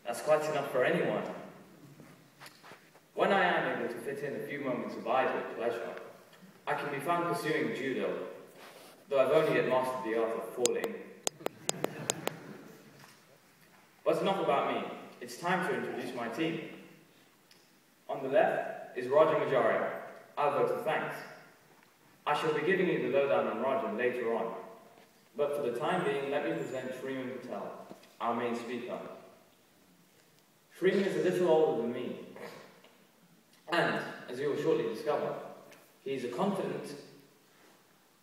That's quite enough for anyone. When I am able to fit in a few moments of idle pleasure, I can be found pursuing judo, though I've only yet mastered the art of falling. But enough about me. It's time to introduce my team. On the left is Roger Majaria, our vote of thanks. I shall be giving you the lowdown on Roger later on, but for the time being, let me present Shriman Patel, our main speaker. Shriman is a little older than me, and, as you will shortly discover, he is a confident,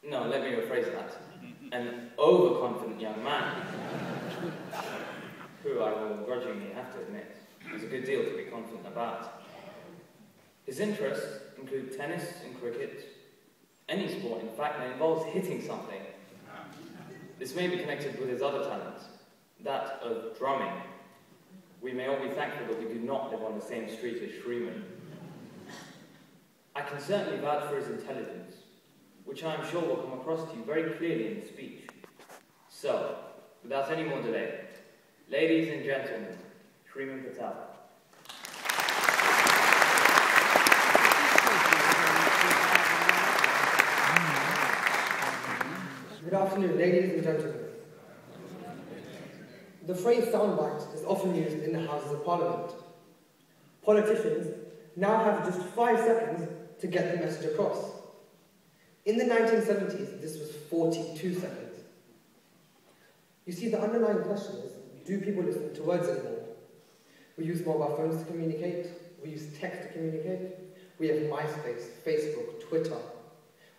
no, let me rephrase that, an overconfident young man, who I will grudgingly have to admit, has a good deal to be confident about. His interests include tennis and cricket, any sport, in fact, that involves hitting something. This may be connected with his other talent, that of drumming. We may all be thankful that we do not live on the same street as Shriman. I can certainly vouch for his intelligence, which I am sure will come across to you very clearly in his speech. So, without any more delay, ladies and gentlemen, Shriman Patel. Good afternoon, ladies and gentlemen. The phrase soundbite is often used in the Houses of Parliament. Politicians now have just 5 seconds to get the message across. In the 1970s, this was 42 seconds. You see, the underlying question is, do people listen to words anymore? We use mobile phones to communicate, we use text to communicate, we have MySpace, Facebook, Twitter.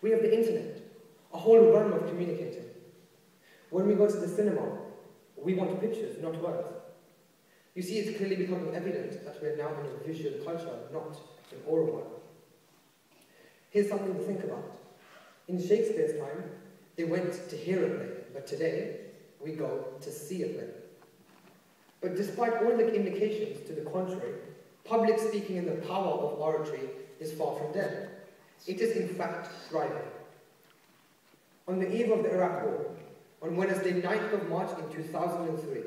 We have the internet, a whole realm of communicating. When we go to the cinema, we want pictures, not words. You see, it's clearly becoming evident that we are now in a visual culture, not an oral one. Here's something to think about. In Shakespeare's time, they went to hear a play, but today, we go to see a play. But despite all the indications to the contrary, public speaking and the power of oratory is far from dead. It is in fact thriving. On the eve of the Iraq War, on Wednesday, 9th of March in 2003,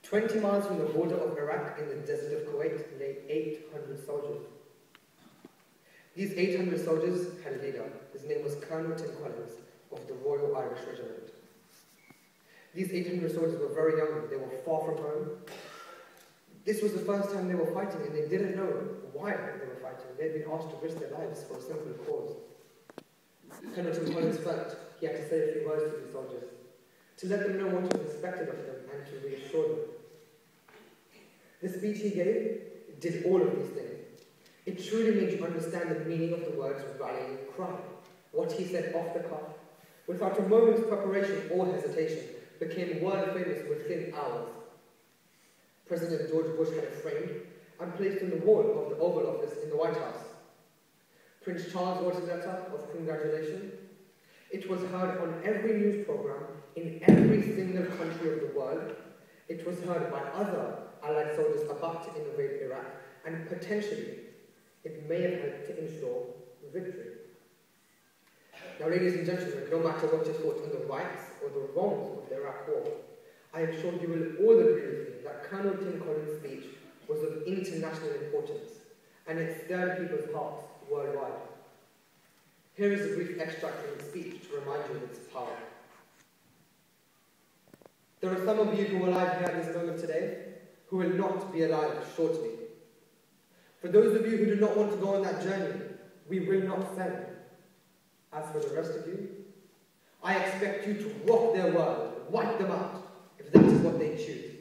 20 miles from the border of Iraq in the desert of Kuwait lay 800 soldiers. These 800 soldiers had a leader. His name was Colonel Tim Collins of the Royal Irish Regiment. These 800 soldiers were very young. They were far from home. This was the first time they were fighting, and they didn't know why they were fighting. They had been asked to risk their lives for a simple cause. Colonel Tim Collins felt he had to say a few words to these soldiers, to let them know what was expected of them and to reassure them. The speech he gave did all of these things. It truly made you understand the meaning of the words rallying cry. What he said off the cuff, without a moment's preparation or hesitation, became world famous within hours. President George Bush had it framed and placed on the wall of the Oval Office in the White House. Prince Charles wrote a letter of congratulation. It was heard on every news program in every single country of the world. It was heard by other Allied soldiers about to invade Iraq, and potentially it may have helped to ensure victory. Now, ladies and gentlemen, no matter what you thought on the rights or the wrongs of the Iraq War, I am sure you will all agree with me that Colonel Tim Collins' speech was of international importance, and it stirred people's hearts worldwide. Here is a brief extract from his speech to remind you of its power. There are some of you who are alive here at this moment today who will not be alive shortly. For those of you who do not want to go on that journey, we will not send. As for the rest of you, I expect you to rock their world, wipe them out, if that is what they choose.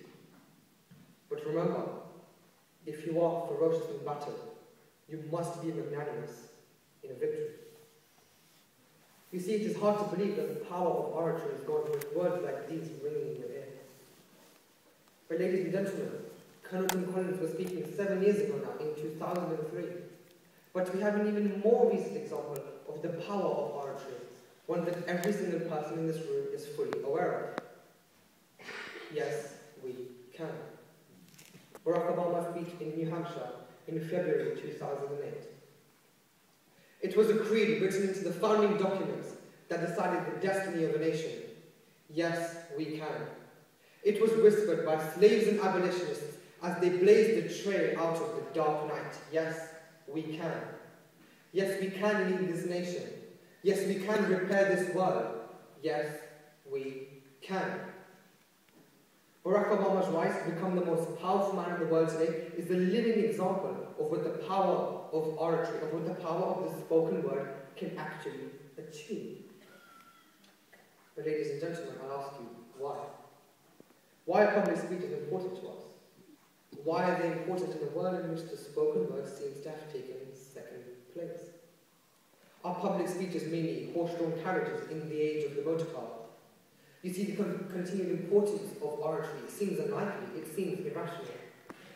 But remember, if you are ferocious in battle, you must be magnanimous in a victory. You see, it is hard to believe that the power of oratory is gone with words like these ringing in your ear. But ladies and gentlemen, Colonel Tim Collins was speaking 7 years ago now, in 2003. But we have an even more recent example of the power of oratory, one that every single person in this room is fully aware of. Yes, we can. Barack Obama's speech in New Hampshire in February 2008. It was a creed written into the founding documents that decided the destiny of a nation. Yes, we can. It was whispered by slaves and abolitionists as they blaze the trail out of the dark night. Yes, we can. Yes, we can lead this nation. Yes, we can repair this world. Yes, we can. Barack Obama's rise to become the most powerful man in the world today is the living example of what the power of oratory, of what the power of the spoken word can actually achieve. But ladies and gentlemen, I'll ask you, why? Why are public speeches important to us? Why are they important in a world in which the spoken word seems to have taken second place? Are public speeches mainly horse-drawn carriages in the age of the motor car? You see, the continued importance of oratory seems unlikely, it seems irrational.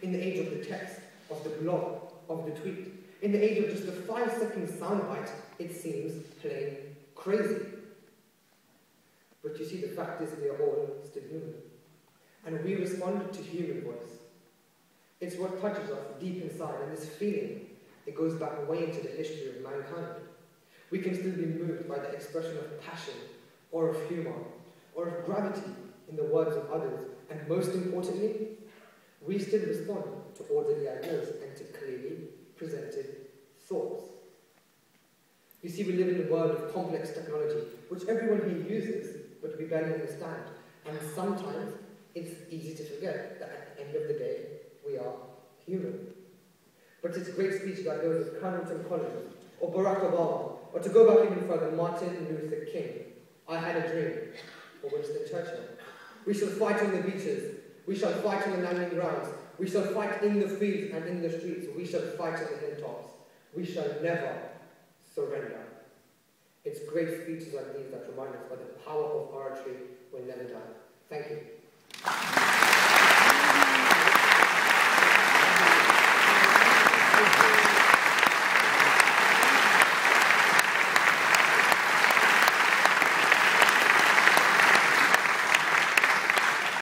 In the age of the text, of the blog, of the tweet, in the age of just a 5-second soundbite, it seems plain crazy. But you see, the fact is we are all still human. And we respond to human voice. It's what touches us deep inside, and this feeling, it goes back way into the history of mankind. We can still be moved by the expression of passion, or of humour, or of gravity in the words of others, and most importantly, we still respond to orderly ideas and to clearly presented thoughts. You see, we live in a world of complex technology, which everyone here uses, but we barely understand, and sometimes it's easy to forget that at the end of the day, we are human. But it's great speeches like those of Colonel Collins, or Barack Obama, or to go back even further, Martin Luther King, I Had a Dream, or Winston Churchill. We shall fight on the beaches, we shall fight on the landing grounds, we shall fight in the fields and in the streets, we shall fight on the hilltops. We shall never surrender. It's great speeches like these that remind us that the power of oratory will never die. Thank you.